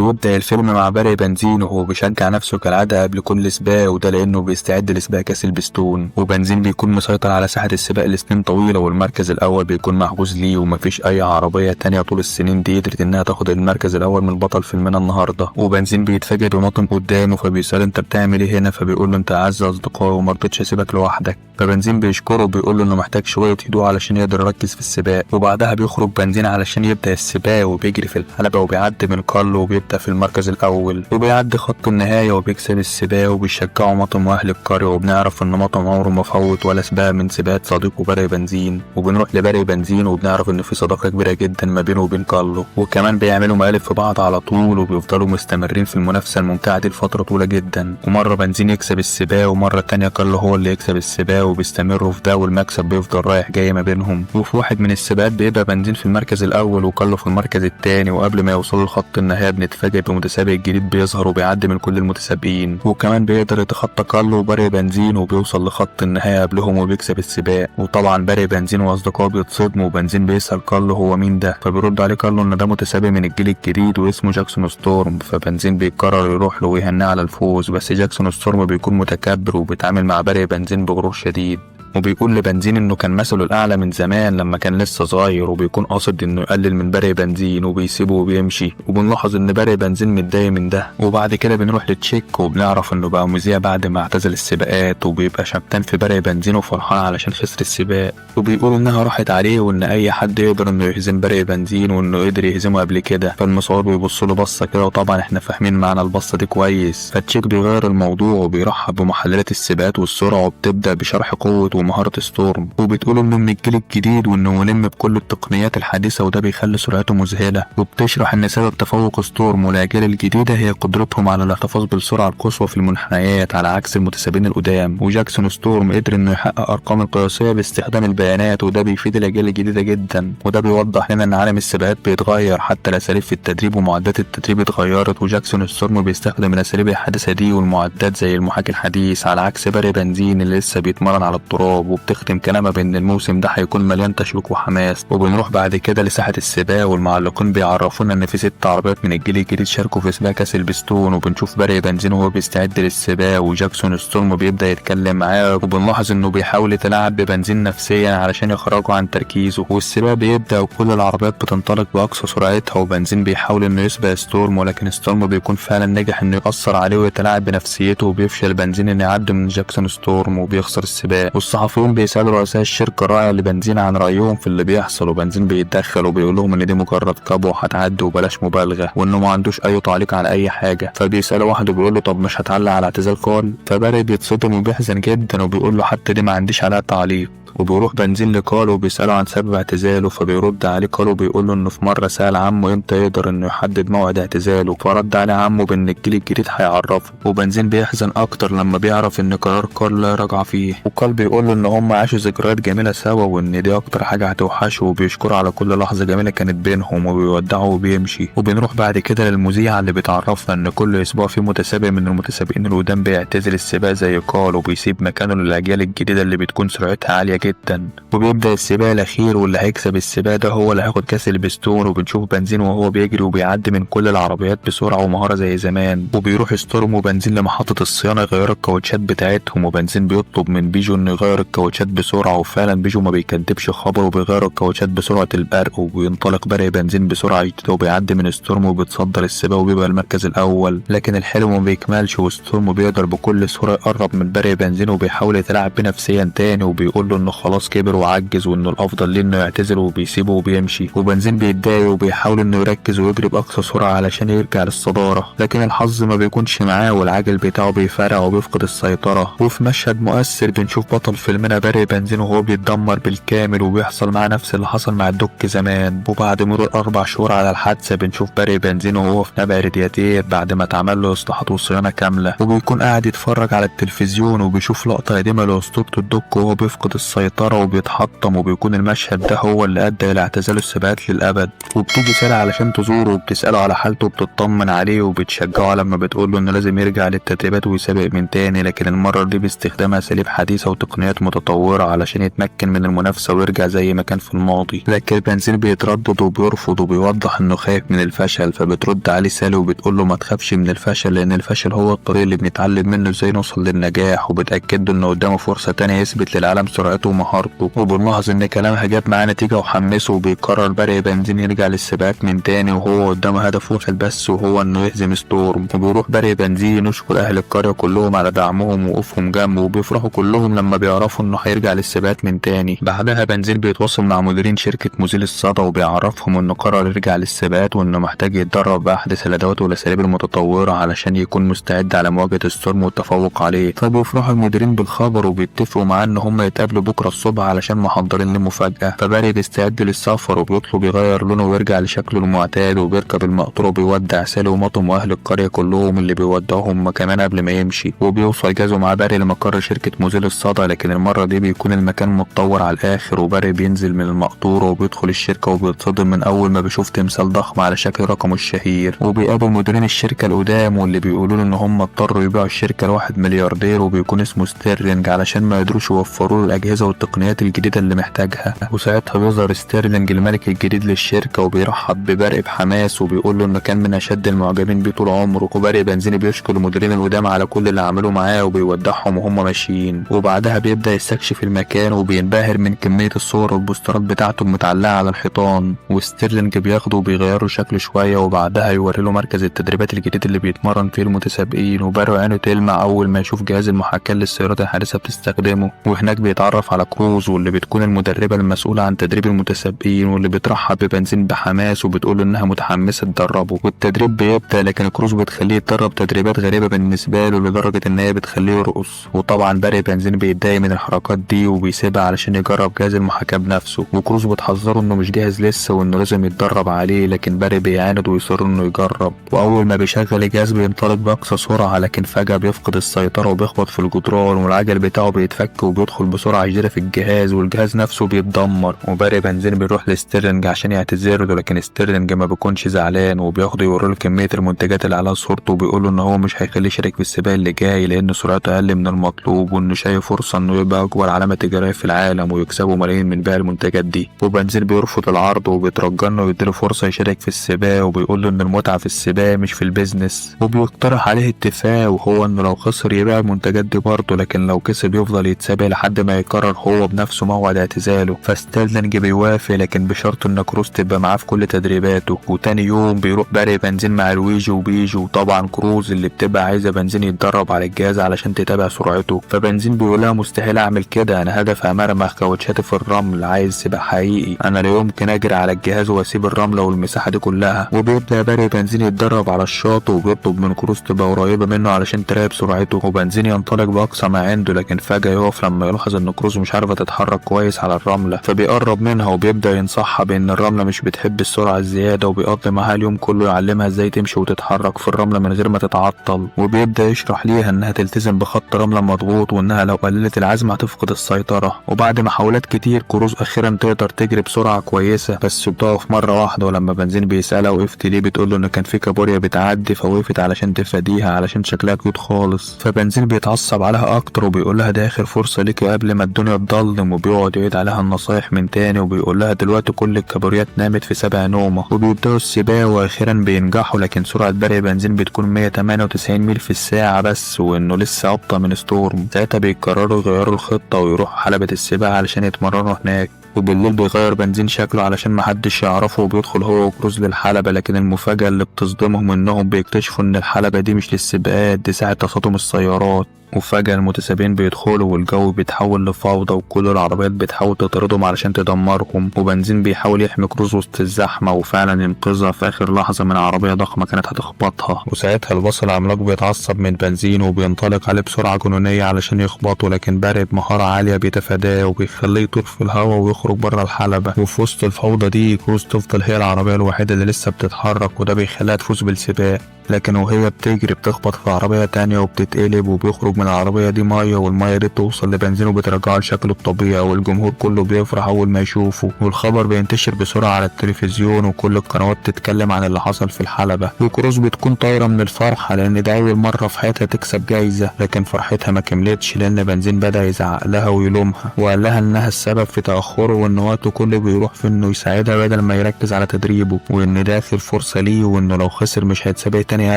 بيبدأ الفيلم مع باري بنزين وهو بيشجع نفسه كالعادة قبل كل سباق، وده لأنه بيستعد لسباق كأس البستون. وبنزين بيكون مسيطر على ساحة السباق لسنين طويلة، والمركز الأول بيكون محجوز ليه، ومفيش أي عربية تانية طول السنين دي قدرت إنها تاخد المركز الأول من البطل فيلمنا النهاردة. وبنزين بيتفاجئ بمطن قدامه فبيسأل أنت بتعمل إيه هنا، فبيقول له أنت أعز أصدقائي ومرضتش أسيبك لوحدك. فبنزين بيشكره وبيقول له إنه محتاج شوية هدوء علشان يقدر يركز في السباق. وبعدها بيخرج بنزين علشان يبدأ السباق، وبيجري في الحلبة وبيعدي من كارلو وبيبدأ في المركز الأول، وبيعدي خط النهاية وبيكسب السباق. وبيشجعه مطم وأهل القرية، وبنعرف إن مطم عمره ما فوت ولا سباق من سباقات صديقه باري بنزين. وبنروح لباري بنزين وبنعرف إن في صداقة كبيرة جدا ما بينه وبين كارلو، وكمان بيعملوا مقالب في بعض على طول، وبيفضلوا مستمرين في المنافسة الممتعة دي لفترة طويلة جدا. ومرة بنزين يكسب السباق، ومرة تانية كارلو هو اللي يكسب السباق، وبيستمروا في ده والمكسب بيفضل رايح جاي ما بينهم. وفي واحد من السباقات بيبقى بنزين في المركز الأول وكارلو في المركز التاني، وقبل ما يوصلوا لخط النهاية بنتفاجئ بمتسابق جديد بيظهر وبيعدي من كل المتسابقين، وكمان بيقدر يتخطى كارلو وباري بنزين وبيوصل لخط النهاية قبلهم وبيكسب السباق. وطبعا باري بنزين واصدقائه بيتصدموا، وبنزين بيسأل كارلو هو مين ده، فبيرد عليه كارلو ان ده متسابق من الجيل الجديد واسمه جاكسون ستورم. فبنزين بيقرر يروح له ويهنيه على الفوز، بس جاكسون ستورم بيكون متكبر وبيتعامل مع باري بنزين بغرور شديد، وبيقول لبنزين انه كان مثله الاعلى من زمان لما كان لسه صغير، وبيكون قاصد انه يقلل من باري بنزين وبيسيبه وبيمشي. وبنلاحظ ان باري بنزين متضايق من ده. وبعد كده بنروح لتشيك وبنعرف انه بقى مذيع بعد ما اعتزل السباقات، وبيبقى شمتان في باري بنزين وفرحان علشان خسر السباق، وبيقول انها راحت عليه وان اي حد يقدر انه يهزم باري بنزين وانه قدر يهزمه قبل كده. فالمصور بيبص له بصه كده، وطبعا احنا فاهمين معنى البصه دي كويس. فتشيك بيغير الموضوع وبيرحب بمحللات السباقات والسرعه، وبتبدا بشرح قوه ومهارة ستورم، وبتقول انه من الجيل الجديد وانه ملم بكل التقنيات الحديثة وده بيخلي سرعته مذهلة. وبتشرح ان سبب تفوق ستورم والاجيال الجديدة هي قدرتهم على الاحتفاظ بالسرعة القصوى في المنحنيات على عكس المتسابقين القدام. وجاكسون ستورم قدر انه يحقق ارقام قياسية باستخدام البيانات، وده بيفيد الاجيال الجديدة جدا. وده بيوضح لنا ان عالم السباقات بيتغير، حتى الاساليب في التدريب ومعدات التدريب اتغيرت، وجاكسون ستورم بيستخدم الاساليب الحديثة دي والمعدات زي المحاكي الحديث على عكس باري بنزين اللي لسه بيتمرن على التراب. وبتختم كلامها بان الموسم ده هيكون مليان تشويق وحماس. وبنروح بعد كده لساحة السباق، والمعلقين بيعرفونا ان في 6 عربيات من الجيل الجديد شاركوا في سباق كاس البستون. وبنشوف باري بنزين وهو بيستعد للسباق، وجاكسون ستورم بيبدأ يتكلم معاه، وبنلاحظ انه بيحاول يتلاعب ببنزين نفسيا علشان يخرجه عن تركيزه. والسباق بيبدأ وكل العربيات بتنطلق بأقصى سرعتها، وبنزين بيحاول انه يسبق ستورم، ولكن ستورم بيكون فعلا نجح انه يأثر عليه ويتلاعب بنفسيته، وبيفشل بنزين انه يعدي من جاكسون ستورم وبيخسر السباق. والصحفيون بيسألوا رؤساء الشركة الراعية لبنزين عن رأيهم في اللي بيحصل، وبنزين بيتدخل وبيقول لهم ان دي مجرد كبوة هتعدي وبلاش مبالغة، وانه ما عندوش اي تعليق على اي حاجة. فبيسأله واحد وبيقول له طب مش هتعلق على اعتزال كارل؟ فباري بيتصدم وبيحزن جدا وبيقول له حتى دي ما عنديش عليها تعليق. وبيروح بنزين لكارل وبيسأله عن سبب اعتزاله، فبيرد عليه كارل وبيقول له انه في مرة سأل عمه امتى يقدر انه يحدد موعد اعتزاله، فرد عليه عمه بان الجيل الجديد هيعرفه. وبنزين بيحزن اكتر لما بيعرف ان قرار كارل لا رجع فيه، وكارل بيقول له ان هم عاشوا ذكريات جميلة سوا وان دي اكتر حاجة هتوحشه، وبيشكره على كل لحظة جميلة كانت بينهم، وبيودعه وبيمشي. وبنروح بعد كده للمذيعة اللي بتعرفنا ان كل اسبوع في متسابق من المتسابقين القدام بيعتزل السباق زي كارل، وبيسيب مكانه للاجيال الجديدة اللي بتكون سرعتها عالية جدا. وبيبدأ السباق الأخير، واللي هيكسب السباق ده هو اللي هياخد كاس البستون. وبنشوف بنزين وهو بيجري وبيعدي من كل العربيات بسرعة ومهارة زي زمان. وبيروح ستورم وبنزين لمحطة الصيانة يغيروا الكاوتشات بتاعتهم، وبنزين بيطلب من بيجو انه يغير الكاوتشات بسرعة، وفعلا بيجو ما بيكدبش خبر وبيغير الكاوتشات بسرعة البرق. وبينطلق باري بنزين بسرعة جديدة وبيعدي من ستورم وبيتصدر السباق وبيبقى المركز الأول. لكن الحلم ما بيكملش، وستورم بيقدر بكل سهولة يقرب من باري بنزين وبيحاول يتلاعب بيه نفسيا تاني، وبيقول له انه خلاص كبر وعجز وانه الافضل ليه انه يعتزل، وبيسيبه وبيمشي. وبنزين بيتضايق وبيحاول انه يركز ويجري باقصى سرعه علشان يرجع للصداره، لكن الحظ ما بيكونش معاه والعجل بتاعه بيفرقع وبيفقد السيطره. وفي مشهد مؤثر بنشوف بطل فيلمنا باري بنزين وهو بيتدمر بالكامل، وبيحصل معاه نفس اللي حصل مع الدك زمان. وبعد مرور 4 شهور على الحادثه بنشوف باري بنزين وهو في نبع رادياتير بعد ما اتعمل له اصلاحات وصيانه كامله، وبيكون قاعد يتفرج على التلفزيون وبيشوف لقطه قديمه لاسطوره الدك وهو بيفقد السيطره وبيتحطم، وبيكون المشهد ده هو اللي ادى الى اعتزال السباقات للابد. وبتيجي سارة علشان تزوره وبتساله على حالته وبتطمن عليه وبتشجعه لما بتقول له انه لازم يرجع للتدريبات ويسابق من تاني، لكن المره دي باستخدام اساليب حديثه وتقنيات تقنيات متطورة علشان يتمكن من المنافسة ويرجع زي ما كان في الماضي. لكن بنزين بيتردد وبيرفض وبيوضح انه خايف من الفشل، فبترد عليه سالي وبتقول له ما تخافش من الفشل، لان الفشل هو الطريق اللي بنتعلم منه ازاي نوصل للنجاح، وبتأكد له انه قدامه فرصة تانية يثبت للعالم سرعته ومهارته. وبنلاحظ ان كلامها جاب معاه نتيجة وحمسه، وبيقرر برق بنزين يرجع للسباقات من تاني وهو قدامه هدف واحد بس، وهو انه يهزم ستورم. وبيروح برق بنزين يشكر اهل القرية كلهم على دعمهم ووقوفهم جنبه، وبيفرحوا كلهم لما بيعرفوا انه هيرجع للسباقات من تاني. بعدها بنزين بيتواصل مع مديرين شركة مزيل الصدى وبيعرفهم انه قرر يرجع للسباقات، وانه محتاج يتدرب بأحدث الادوات والاساليب المتطورة علشان يكون مستعد على مواجهة ستورم والتفوق عليه. فبيفرح المديرين بالخبر وبيتفقوا معاه ان هم يتقابلوا بكرة الصبح علشان محضرين لمفاجأة. فباري بيستعد للسفر وبيطلب يغير لونه ويرجع لشكله المعتاد، وبيركب المقطورة وبيودع سالي ومطم واهل القرية كلهم اللي بيودعهم كمان قبل ما يمشي. وبيوصل جازو مع باري لمقر شركة مزيل الصدى، لكن المرة دي بيكون المكان متطور على الاخر. وباري بينزل من المقطورة وبيدخل الشركة وبيتصدم من اول ما بيشوف تمثال ضخم على شكل رقمه الشهير. وبيقابل مديرين الشركة القدام واللي بيقولوا له ان هم اضطروا يبيعوا الشركة لواحد ملياردير وبيكون اسمه ستيرلينج علشان ما يقدروش يوفروا له الاجهزة والتقنيات الجديدة اللي محتاجها. وساعتها بيظهر ستيرلينج الملك الجديد للشركة وبيرحب ببرق بحماس وبيقول له انه كان من اشد المعجبين بيه طول عمره. وبرق بنزين بيشكر المديرين القدام على كل اللي عملوه معاه وبيودعهم وهم ماشيين. وبعدها بيبدأ يستكشف المكان وبينبهر من كمية الصور والبوسترات بتاعته المتعلقة على الحيطان. وستيرلينج بياخده وبيغيره شكله شوية، وبعدها يوري له مركز التدريبات الجديد اللي بيتمرن فيه المتسابقين. وبرق عينه تلمع اول ما يشوف جهاز المحاكاة للسيارات الحديثة بتستخدمه. وهناك بيتعرف على كروز واللي بتكون المدربة المسؤولة عن تدريب المتسابقين، واللي بترحب ببنزين بحماس وبتقول انها متحمسة تدربه. والتدريب بيبدأ، لكن كروز بتخليه يتدرب تدريبات غريبة بالنسبة له لدرجة ان هي بتخليه يرقص. وطبعا برق بنزين بيتضايق من الحركات دي وبيسيبها علشان يجرب جهاز المحاكاة بنفسه. وكروز بتحذره انه مش جاهز لسه وانه لازم يتدرب عليه، لكن برق بيعاند ويصر انه يجرب. واول ما بيشغل الجهاز بينطلق باقصى سرعة، لكن فجأة بيفقد السيطرة وبيخبط في الجدران والعجل بتاعه بيتفك وبيدخل بسرعة شديدة في الجهاز والجهاز نفسه بيتدمر. وبرق بنزين بيروح لستيرلينج عشان يعتذر له، لكن ستيرلينج ما بيكونش زعلان وبياخده يوريله كمية المنتجات اللي عليها صورته وبيقول له ان هو مش هيخليه يشارك في السباق اللي جاي لان سرعته اقل من المطلوب، وانه شايف فرصة انه يبقى اكبر علامة تجارية في العالم ويكسبوا ملايين من بيع المنتجات دي. وبنزين بيرفض العرض وبيترجى انه يديله فرصة يشارك في السباق، وبيقول له ان المتعة في السباق مش في البيزنس. وبيقترح عليه اتفاق وهو انه لو خسر يبيع المنتجات دي برضه، لكن لو كسب يفضل يتسابق لحد ما يقرر هو بنفسه موعد اعتزاله. فستيرلينج بيوافق لكن بشرط ان كروز تبقى معاه في كل تدريباته. وتاني يوم بيروح برق بنزين مع لويجي وبيجو، وطبعا كروز اللي بتبقى عايزة بنزين يتدرب على الجهاز علشان تتابع سرعته. فبنزين بيقولها مستحيل اعمل كده، انا هدف امرمخ كاوتشاتي في الرمل، عايز سباق حقيقي، انا لا يمكن اجري على الجهاز واسيب الرملة والمساحة دي كلها. وبيبدأ برق بنزين يتدرب على الشاطئ وبيطلب من كروز تبقى قريبة منه علشان تراقب سرعته. وبنزين ينطلق باقصى ما عنده، لكن فجأة يقف لما يلاحظ ان كروز مش عارفة تتحرك كويس على الرملة. فبيقرب منها وبيبدأ ينصحها بان الرملة مش بتحب السرعة الزيادة، وبيقضي معاها اليوم كله يعلمها ازاي تمشي وتتحرك في الرملة من غير ما تتعطل. وبيبدأ يشرح ليها انها تلتزم بخط رملة مضغوط، وانها لو قللت العزم هتفقد السيطرة. وبعد محاولات كتير كروز اخيرا تقدر تجري بسرعة كويسة، بس بتقف مرة واحدة. ولما بنزين بيسألها وقفت ليه، بتقول له ان كان في كابوريا بتعدي فوقفت علشان تفاديها علشان شكلها كيوت خالص. فبنزين بيتعصب عليها اكتر وبيقول لها ده اخر فرصة ليكي قبل ما الدنيا تضلم، وبيقعد يعيد عليها النصايح من تاني وبيقول لها دلوقتي كل الكابوريات نامت في 7 نومة. وبيبدأوا السباق واخيرا بينجحوا، لكن سرعة برق بنزين بتكون 198 ميل في الساعة بس، وانه لسه ابطأ من ستورم. ساعتها بيقرروا يغيروا الخطة ويروحوا حلبة السباق علشان يتمرنوا هناك. وبالليل بيغير بنزين شكله علشان محدش يعرفه وبيدخل هو وكروز للحلبة، لكن المفاجأة اللي بتصدمهم انهم بيكتشفوا ان الحلبة دي مش للسباقات، دي ساعة تصادم السيارات. وفجأة المتسابقين بيدخلوا والجو بيتحول لفوضى وكل العربيات بتحاول تطاردهم علشان تدمرهم. وبنزين بيحاول يحمي كروز وسط الزحمة وفعلا ينقذها في آخر لحظة من عربية ضخمة كانت هتخبطها. وساعتها الباص العملاق بيتعصب من بنزين وبينطلق عليه بسرعة جنونية علشان يخبطه، لكن برق بمهارة عالية بيتفاداه وبيخليه يطير في الهواء ويخرج بره الحلبة. وفي وسط الفوضى دي كروز تفضل هي العربية الوحيدة اللي لسه بتتحرك، وده بيخليها تفوز بالسباق. لكن وهي بتجري بتخبط في عربية تانية وبتتقلب وبيخرج من العربية دي مية، والمية دي بتوصل لبنزين وبترجعه لشكله الطبيعي، والجمهور كله بيفرح أول ما يشوفه، والخبر بينتشر بسرعة على التلفزيون وكل القنوات تتكلم عن اللي حصل في الحلبة. وكروز بتكون طايرة من الفرحة لأن ده أول مرة في حياتها تكسب جايزة، لكن فرحتها ما كملتش لأن بنزين بدأ يزعق لها ويلومها وقال لها إنها السبب في تأخره، وإن وقته كله بيروح في إنه يساعدها بدل ما يركز على تدريبه، وإن ده آخر فرصة ليه، وإنه لو خسر مش هيتسابق تاني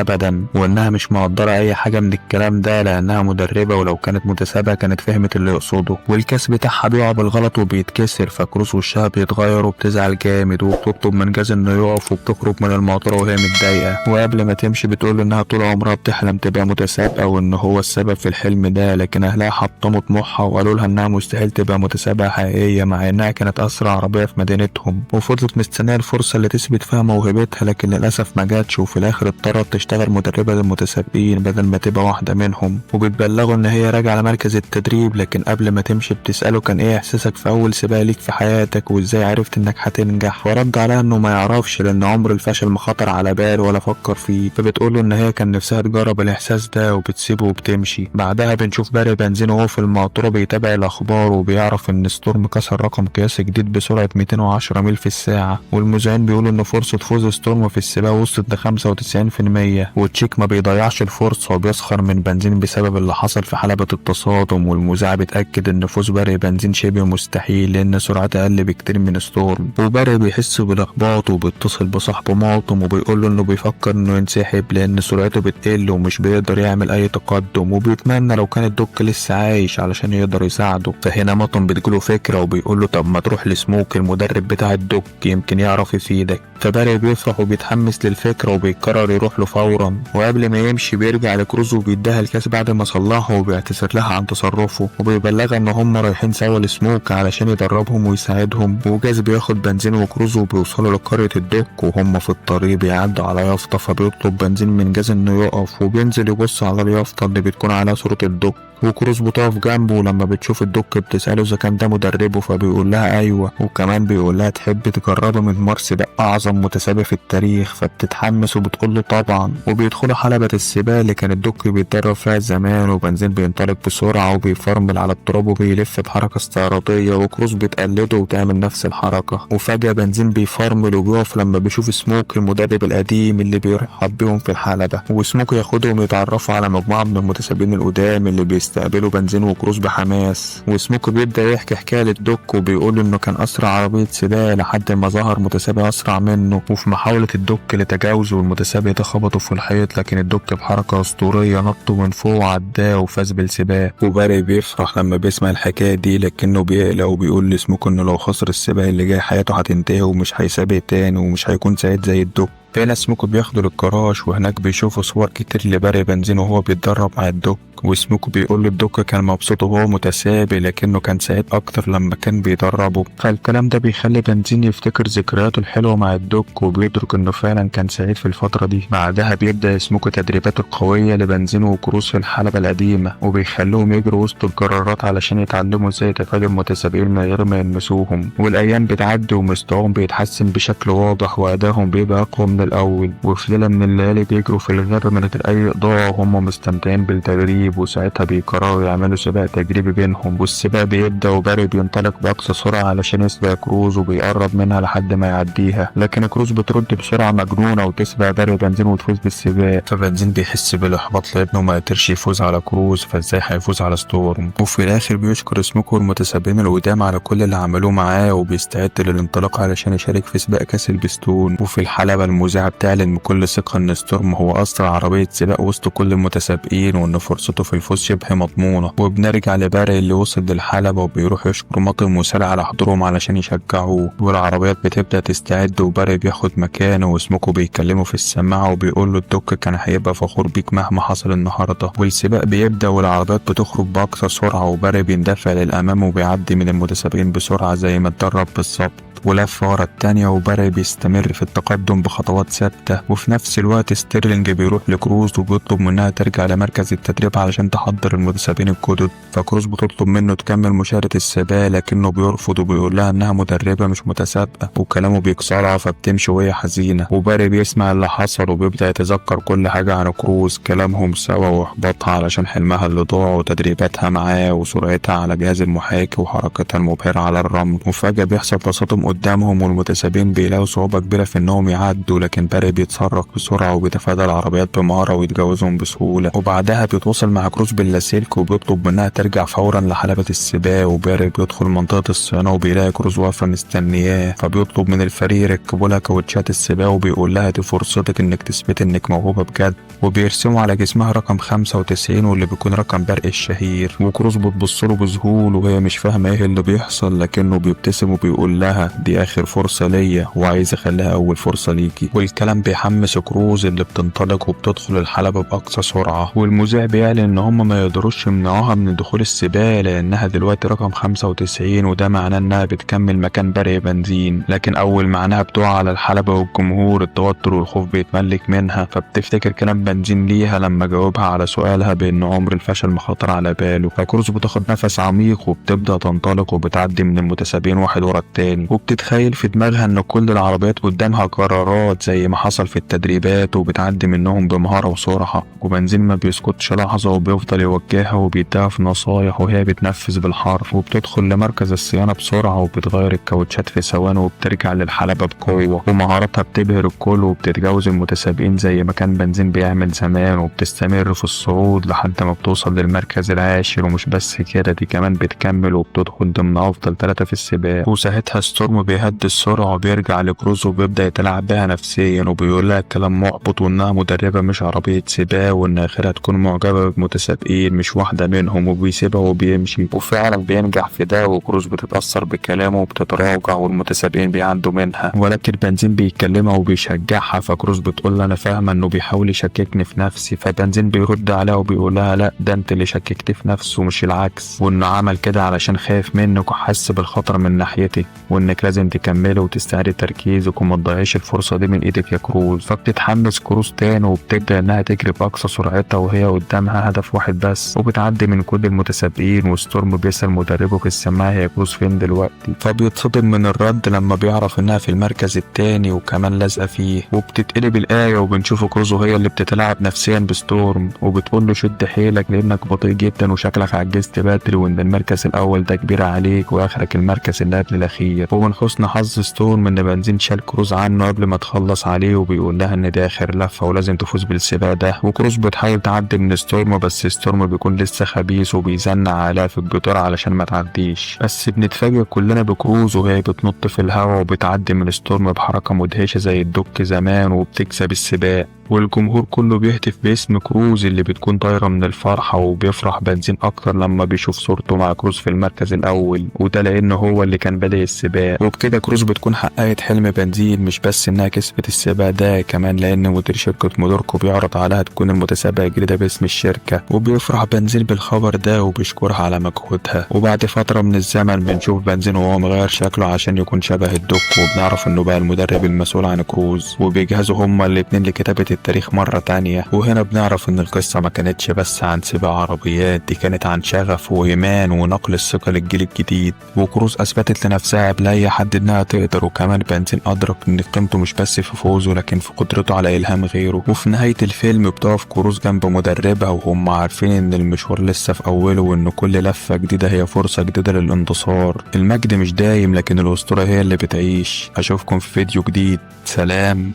أبدا، وإنها مش مقدرة أي حاجة من الكلام ده لأنها مدربة، ولو كانت متسابقة كانت فهمت اللي يقصده. والكاس بتاعها بيقع بالغلط وبيتكسر، فكروز وشها بيتغير وبتزعل جامد وبتطلب من جاز إنه يقف، وبتخرج من المطار وهي متضايقة، وقبل ما تمشي بتقول إنها طول عمرها بتحلم تبقى متسابقة وإن هو السبب في الحلم ده، لكن أهلها حطموا طموحها وقالوا لها إنها مستحيل تبقى متسابقة حقيقية مع إنها كانت أسرع عربية في مدينتهم، وفضلت مستنية الفرصة اللي تثبت فيها موهبتها، لكن للأسف ما جاتش، وفي الآخر اضطرت تشتغل مدربة للمتسابقين بدل ما تبقى واحدة منهم. وبتبلغوا إن هي راجعة لمركز التدريب، لكن قبل ما تمشي بتسأله كان إيه إحساسك في أول سباق ليك في حياتك وإزاي عرفت إنك هتنجح، ورد عليها إنه ما يعرفش لأن عمر الفشل ما خطر على باله ولا فكر فيه، فبتقوله إن هي كان نفسها تجرب الإحساس ده وبتسيبه وبتمشي. بعدها بنشوف باري بنزين وهو في المقطورة بيتابع الأخبار وبيعرف إن ستورم كسر رقم قياسي جديد بسرعة 210 ميل في الساعة، والمذيعين بيقولوا إن فرصة فوز ستورم في السباق وصلت ل 95%، وتشيك ما بيضيعش الفرصة وبيسخر من بنزين بسبب اللي حصل في حلبة التصادم، والمذيعة بتأكد إن فوز باري بنزين شبه مستحيل لأن سرعته أقل بكتير من ستورم، وباري بيحس بالإحباط وبيتصل بصاحبه مالطم وبيقوله إنه بيفكر إنه ينسحب لأن سرعته بتقل ومش بيقدر يعمل أي تقدم، وبيتمنى لو كان الدوك لسه عايش علشان يقدر يساعده. فهنا مالطم بتجيله فكرة وبيقوله طب ما تروح لسموك المدرب بتاع الدوك يمكن يعرف يفيدك، فباري بيفرح وبيتحمس للفكرة وبيقرر يروح له فورا، وقبل ما يمشي بيرجع لكروز وبيديها الكاس بعد ما صلحه وبيعتذر لها عن تصرفه، وبيبلغها ان هم رايحين سوا لسموك علشان يدربهم ويساعدهم، وجاز بياخد بنزين وكروز وبيوصلوا لقرية الدوك، وهم في الطريق بيعدوا على يافطة فبيطلب بنزين من جاز انه يقف، وبينزل يبص على اليافطة اللي بتكون عليها صورة الدوك، وكروز بتقف جنبه، ولما بتشوف الدوك بتسأله إذا كان ده مدربه فبيقول لها أيوة، وكمان بيقول لها تحب تجربه من مارس ده أعظم متسابق في التاريخ، فبتتحمس وبتقول له طبعا، وبيدخلوا حلبة السباق اللي كان الدوك بيتدرب فيها زمان، وبنزين بينطلق بسرعة وبيفرمل على التراب وبيلف بحركة استعراضية، وكروز بتقلده وتعمل نفس الحركة، وفجأة بنزين بيفرمل وبيقف لما بيشوف سموك المدرب القديم اللي بيرحب بيهم في الحلبة، وسموك ياخدهم يتعرفوا على مجموعة من المتسابقين القدام اللي بيستقبلوا بنزين وكروز بحماس، وسموك بيبدأ يحكي حكاية للدوك وبيقول انه كان اسرع عربية سباق لحد ما ظهر متسابق اسرع منه، وفي محاولة الدوك لتجاوزه والمتسابق ده خبطه في الحيط، لكن الدوك بحركة اسطورية نطه من فوق وعداه وفاز بالسباق. وباري بيفرح لما بيسمع الحكاية دي لكنه بيقلق وبيقول لسموك انه لو خسر السباق اللي جاي حياته هتنتهي ومش هيسابق تاني ومش هيكون سعيد زي الدوك. فهنا سموكو بياخدوا للجراج وهناك بيشوفوا صور كتير لباري بنزين وهو بيتدرب مع الدوك، وسموكو بيقول له الدوك كان مبسوط وهو متسابق لكنه كان سعيد اكتر لما كان بيدربه، فالكلام ده بيخلي بنزين يفتكر ذكرياته الحلوه مع الدوك وبيدرك انه فعلا كان سعيد في الفتره دي. بعدها بيبدا سموكو تدريباته القويه لبنزين وكروز في الحلبه القديمه وبيخلوهم يجروا وسط الجرارات علشان يتعلموا ازاي يتفادوا المتسابقين من غير ما يلمسوهم، والايام بتعدي ومستواهم بيتحسن بشكل واضح وادائهم بيبقى اقوى من الاول، وفي ليله من الليالي بيجروا في الغابه من غير اي اضاءه وهم مستمتعين بالتدريب، وساعتها بيقرروا يعملوا سباق تجريبي بينهم، والسباق بيبدا وباري بينطلق باقصى سرعه علشان يسبق كروز وبيقرب منها لحد ما يعديها، لكن كروز بترد بسرعه مجنونه وتسبق باري بنزين وتفوز بالسباق، فبنزين بيحس بالاحباط لانه ما قدرش يفوز على كروز فازاي هيفوز على ستورم، وفي الاخر بيشكر سموكو المتسابقين القدام على كل اللي عملوه معاه وبيستعد للانطلاق علشان يشارك في سباق كاس البستون. وفي الحلبه المذيعه بتعلن بكل ثقه ان ستورم هو اسرع عربيه سباق وسط كل المتسابقين وان فرصته في الفوز شبه مضمونه، وبنرجع لباري اللي وصل للحلبة وبيروح يشكر ماطم وسارع على حضورهم علشان يشجعوه، والعربيات بتبدأ تستعد وباري بياخد مكانه وسموكو بيكلمه في السماعة وبيقول له الدوك كان هيبقى فخور بيك مهما حصل النهارده، والسباق بيبدأ والعربيات بتخرج بأقصى سرعة وباري بيندفع للأمام وبيعدي من المتسابقين بسرعة زي ما اتدرب بالظبط، ولفة ورا التانية وباري بيستمر في التقدم بخطوات ثابتة، وفي نفس الوقت ستيرلينج بيروح لكروز وبيطلب منها ترجع لمركز التدريب علشان تحضر المتسابقين الجدد. فكروز بتطلب منه تكمل مشاهدة السباق لكنه بيرفض وبيقول لها انها مدربة مش متسابقة، وكلامه بيكسرها فبتمشي وهي حزينة. وباري بيسمع اللي حصل وبيبدأ يتذكر كل حاجة عن كروز، كلامهم سوا واحباطها علشان حلمها اللي ضاع وتدريباتها معاه وسرعتها على جهاز المحاكي وحركتها المبهرة على الرمل. وفجأة بيحصل تصادم قدامهم والمتسابقين بيلاقوا صعوبة كبيرة في انهم يعدوا، لكن باري بيتصرف بسرعة وبيتفادى العربيات بمهارة ويتجاوزهم بسهولة. وبعدها بيتواصل مع كروز باللاسلكي وبيطلب منها ترجع فورا لحلبة السباق. وباري بيدخل منطقة الصيانة وبيلاقي كروز واقفة مستنياه، فبيطلب من الفريق يركبوا لها كاوتشات السباق وبيقول لها دي فرصتك انك تثبت انك موهوبة بجد. وبيرسموا على جسمها رقم 95 واللي بيكون رقم برق الشهير. وكروز بتبصله بذهول وهي مش فاهمة ايه اللي بيحصل، لكنه بيبتسم وبيقول لها دي اخر فرصة ليا وعايز اخليها اول فرصة ليكي. والكلام بيحمس كروز اللي بتنطلق وبتدخل الحلبة باقصى سرعة. والمذيع بيعلن ان هم ما يقدروش يمنعوها من دخول السباق لانها دلوقتي رقم 95 وده معناه انها بتكمل مكان برق بنزين. لكن اول معناها بتقع على الحلبة والجمهور التوتر والخوف بيتملك منها، فبتفتكر كلام بنزين ليها لما جاوبها على سؤالها بان عمر الفشل مخاطر على باله. فكروز بتاخد نفس عميق وبتبدأ تنطلق وبتعدي من المتسابقين واحد ورا التاني، وبتتخيل في دماغها ان كل العربيات قدامها قرارات زي ما حصل في التدريبات وبتعدي منهم بمهارة وسرعة. وبنزين ما بيسكتش لحظة وبيفضل يوجهها وبيديها في نصايح وهي بتنفذ بالحرف. وبتدخل لمركز الصيانة بسرعة وبتغير الكاوتشات في ثواني وبترجع للحلبة بقوة، ومهاراتها بتبهر الكل وبتتجاوز المتسابقين زي ما كان بنزين بيعمل زمان. وبتستمر في الصعود لحد ما بتوصل للمركز العاشر. ومش بس كده، دي كمان بتكمل وبتدخل ضمن افضل 3 في السباق. وساعتها ستورم بيهدي السرعة وبيرجع لكروز وبيبدأ يتلاعب بها نفسيا وبيقول لها كلام محبط وانها مدربة مش عربية سباق وان اخرها تكون معجبة بالمتسابقين مش واحدة منهم، وبيسيبها وبيمشي. وفعلا بينجح في ده وكروز بتتأثر بكلامه وبتتراجع والمتسابقين بيعدوا منها. ولكن بنزين بيكلمها وبيشجعها، فكروز بتقول انا فاهمة انه بيحاول يشككني في نفسي. فبنزين بيرد عليها وبيقول لها لا، ده انت اللي شككت في نفسه مش العكس، وانه عمل كده علشان خايف منك وحس بالخطر من ناحيتك وانك لازم تكملي وتستعيدي تركيزك وما تضيعيش الفرصة دي من ايدك يا كروز. فبتتحمس كروز تاني وبتبدأ انها تجري باقصى سرعتها وهي قدامها هدف واحد بس، وبتعدي من كل المتسابقين. وستورم بيسأل مدربه في السماعة هي كروز فين دلوقتي، فبيتصدم من الرد لما بيعرف انها في المركز التاني وكمان لازقة فيه. وبتتقلب الآية وبنشوف كروز وهي اللي بتتلاعب نفسيا بستورم وبتقول له شد حيلك لانك بطيء جدا وشكلك عجزت بدري وان المركز الاول ده كبير عليك واخرك المركز اللي قبل الاخير. ومن حسن حظ ستورم ان بنزين شال كروز عنه قبل ما تخلص عليه وبيقول لها ان ده اخر لفه ولازم تفوز بالسباق ده. وكروز بتحاول تعدي من ستورم بس ستورم بيكون لسه خبيث وبيزنق عليها في الجدار علشان ما تعديش. بس بنتفاجئ كلنا بكروز وهي بتنط في الهواء وبتعدي من ستورم بحركه مدهشه زي الدك زمان وبتكسب السباق. والجمهور كله بيهتف باسم كروز اللي بتكون طايرة من الفرحة. وبيفرح بنزين أكتر لما بيشوف صورته مع كروز في المركز الأول، وده لأنه هو اللي كان بادئ السباق. وبكده كروز بتكون حققت حلم بنزين، مش بس إنها كسبت السباق ده، كمان لأن مدير شركة مودوركو بيعرض عليها تكون المتسابقة الجديدة باسم الشركة. وبيفرح بنزين بالخبر ده وبيشكرها على مجهودها. وبعد فترة من الزمن بنشوف بنزين وهو مغير شكله عشان يكون شبه الدك، وبنعرف إنه بقى المدرب المسؤول عن كروز. وبيجهزوا هما الاتنين لكتابة التاريخ مرة تانية. وهنا بنعرف ان القصة ما كانتش بس عن سباق عربيات، دي كانت عن شغف وإيمان ونقل الثقة للجيل الجديد. وكروز أثبتت لنفسها قبل أي حد إنها تقدر، وكمان بنزين أدرك إن قيمته مش بس في فوزه لكن في قدرته على إلهام غيره. وفي نهاية الفيلم بتقف كروز جنب مدربها وهم عارفين إن المشوار لسه في أوله وإن كل لفة جديدة هي فرصة جديدة للانتصار. المجد مش دايم لكن الأسطورة هي اللي بتعيش. أشوفكم في فيديو جديد، سلام.